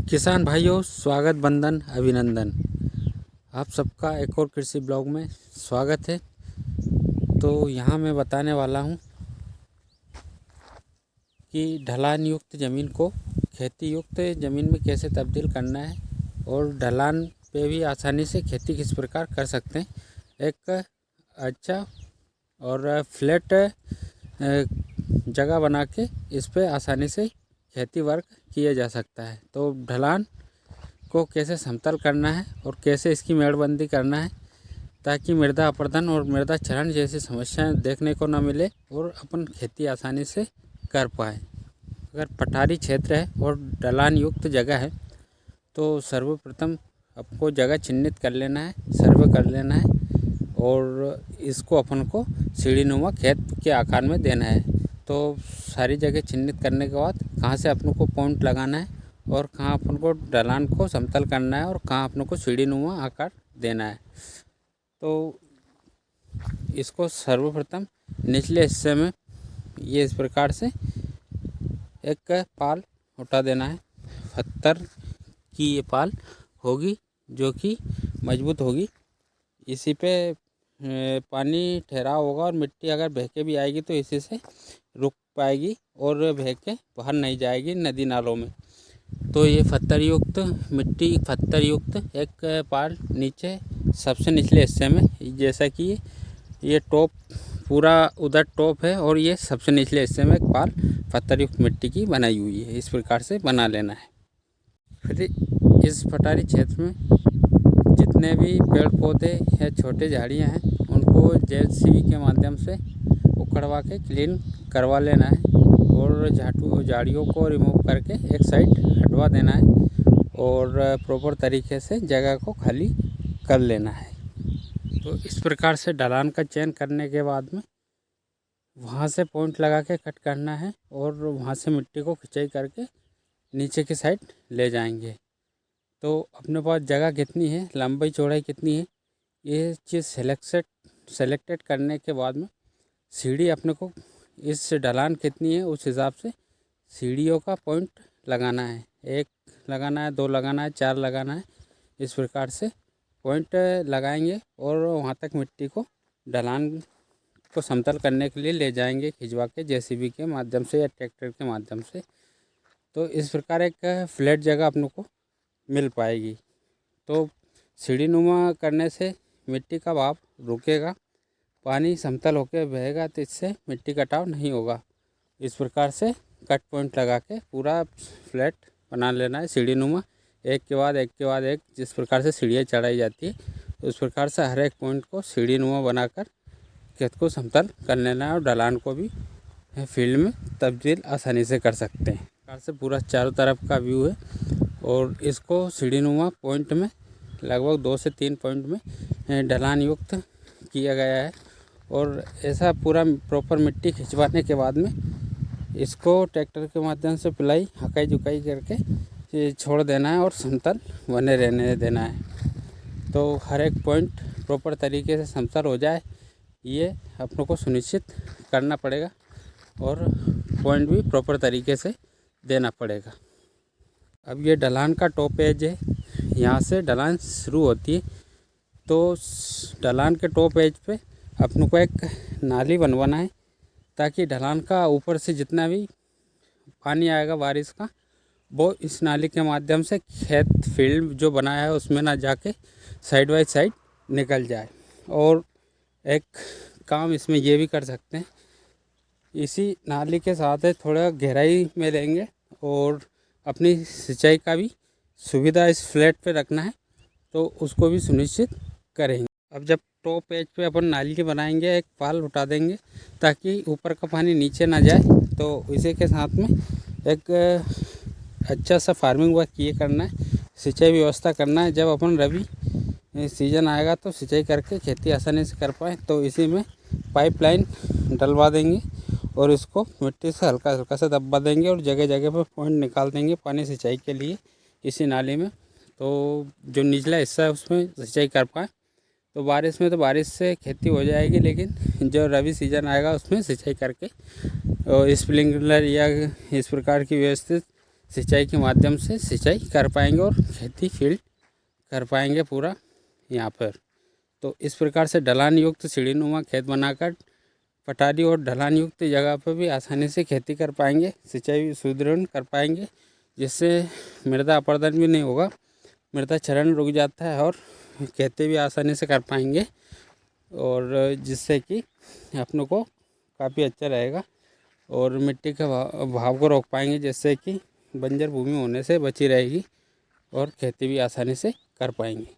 किसान भाइयों, स्वागत, वंदन, अभिनंदन। आप सबका एक और कृषि ब्लॉग में स्वागत है। तो यहाँ मैं बताने वाला हूँ कि ढलान युक्त ज़मीन को खेती युक्त ज़मीन में कैसे तब्दील करना है और ढलान पे भी आसानी से खेती किस प्रकार कर सकते हैं। एक अच्छा और फ्लैट जगह बना के इस पे आसानी से खेती वर्क किया जा सकता है। तो ढलान को कैसे समतल करना है और कैसे इसकी मेड़बंदी करना है ताकि मृदा अपरदन और मृदा क्षरण जैसी समस्याएं देखने को न मिले और अपन खेती आसानी से कर पाए। अगर पठारी क्षेत्र है और ढलान युक्त जगह है तो सर्वप्रथम आपको जगह चिन्हित कर लेना है, सर्वे कर लेना है और इसको अपन को सीढ़ीनुमा खेत के आकार में देना है। तो सारी जगह चिन्हित करने के बाद कहाँ से अपन को पॉइंट लगाना है और कहाँ अपन को ढलान को समतल करना है और कहाँ अपन को सीढ़ीनुमा आकार देना है। तो इसको सर्वप्रथम निचले हिस्से में ये इस प्रकार से एक पाल उठा देना है। पत्थर की ये पाल होगी जो कि मजबूत होगी। इसी पे पानी ठहराव होगा और मिट्टी अगर बह के भी आएगी तो इसी से रुक पाएगी और बह के बाहर नहीं जाएगी नदी नालों में। तो ये पत्थर युक्त मिट्टी पत्थर युक्त एक पाल नीचे सबसे निचले हिस्से में, जैसा कि ये टॉप पूरा उधर टॉप है और ये सबसे निचले हिस्से में एक पाल पत्थर युक्त मिट्टी की बनाई हुई है। इस प्रकार से बना लेना है। फिर इस पठारी क्षेत्र में जितने भी पेड़ पौधे या छोटे झाड़ियां हैं उनको जेसीबी के माध्यम से उखड़वा के क्लीन करवा लेना है और झाड़ियों को रिमूव करके एक साइड हटवा देना है और प्रॉपर तरीके से जगह को खाली कर लेना है। तो इस प्रकार से ढलान का चयन करने के बाद में वहाँ से पॉइंट लगा के कट करना है और वहाँ से मिट्टी को खिंचाई करके नीचे की साइड ले जाएंगे। तो अपने पास जगह कितनी है, लंबाई चौड़ाई कितनी है, ये चीज़ सेलेक्टेड करने के बाद में सीढ़ी अपने को इस ढलान कितनी है उस हिसाब से सीढ़ियों का पॉइंट लगाना है। 1 लगाना है, 2 लगाना है, 4 लगाना है। इस प्रकार से पॉइंट लगाएंगे और वहाँ तक मिट्टी को ढलान को समतल करने के लिए ले जाएंगे खिंचवा के जेसीबी के माध्यम से या ट्रैक्टर के माध्यम से। तो इस प्रकार एक फ्लैट जगह अपने को मिल पाएगी। तो सीढ़ीनुमा करने से मिट्टी का भाव रुकेगा, पानी समतल होकर बहेगा तो इससे मिट्टी कटाव नहीं होगा। इस प्रकार से कट पॉइंट लगा के पूरा फ्लैट बना लेना है सीढ़ीनुमा, एक के बाद एक जिस प्रकार से सीढ़ियाँ चढ़ाई जाती है उस प्रकार से हर एक पॉइंट को सीढ़ीनुमा बनाकर खेत को समतल कर लेना है और ढलान को भी फील्ड में तब्दील आसानी से कर सकते हैं। इस प्रकार से पूरा चारों तरफ का व्यू है और इसको सीढ़ीनुमा पॉइंट में लगभग 2 से 3 पॉइंट में ढलान युक्त किया गया है। और ऐसा पूरा प्रॉपर मिट्टी खिंचवाने के बाद में इसको ट्रैक्टर के माध्यम से पिलाई हकाई जुकाई करके छोड़ देना है और समतल बने रहने देना है। तो हर एक पॉइंट प्रॉपर तरीके से समतल हो जाए ये अपनों को सुनिश्चित करना पड़ेगा और पॉइंट भी प्रॉपर तरीके से देना पड़ेगा। अब ये ढलान का टॉप एज है, यहाँ से ढलान शुरू होती है। तो ढलान के टॉप एज पे अपनों को एक नाली बनवाना है ताकि ढलान का ऊपर से जितना भी पानी आएगा बारिश का वो इस नाली के माध्यम से खेत फील्ड जो बनाया है उसमें ना जाके साइड बाई साइड निकल जाए। और एक काम इसमें ये भी कर सकते हैं, इसी नाली के साथ है थोड़ा गहराई में लेंगे और अपनी सिंचाई का भी सुविधा इस फ्लैट पे रखना है तो उसको भी सुनिश्चित करेंगे। अब जब टॉप एज पे अपन नाली बनाएंगे एक पाल उठा देंगे ताकि ऊपर का पानी नीचे ना जाए। तो इसी के साथ में एक अच्छा सा फार्मिंग वर्क ये करना है, सिंचाई व्यवस्था करना है। जब अपन रबी सीजन आएगा तो सिंचाई करके खेती आसानी से कर पाएँ। तो इसी में पाइपलाइन डलवा देंगे और इसको मिट्टी से हल्का हल्का से दबा देंगे और जगह जगह पर पॉइंट निकाल देंगे पानी सिंचाई के लिए इसी नाली में। तो जो निचला हिस्सा है उसमें सिंचाई कर पाएँ। तो बारिश में तो बारिश से खेती हो जाएगी, लेकिन जो रबी सीजन आएगा उसमें सिंचाई करके और स्प्रिंकलर या इस प्रकार की व्यवस्थित सिंचाई के माध्यम से सिंचाई कर पाएंगे और खेती फील्ड कर पाएंगे पूरा यहाँ पर। तो इस प्रकार से ढलान युक्त सीढ़ीनुमा खेत बनाकर पटारी और ढलान युक्त जगह पर भी आसानी से खेती कर पाएंगे, सिंचाई सुदृढ़ कर पाएंगे, जिससे मृदा अपरदन भी नहीं होगा, मृदा क्षरण रुक जाता है और खेती भी आसानी से कर पाएंगे, और जिससे कि अपनों को काफ़ी अच्छा रहेगा और मिट्टी के भाव को रोक पाएंगे, जिससे कि बंजर भूमि होने से बची रहेगी और खेती भी आसानी से कर पाएंगे।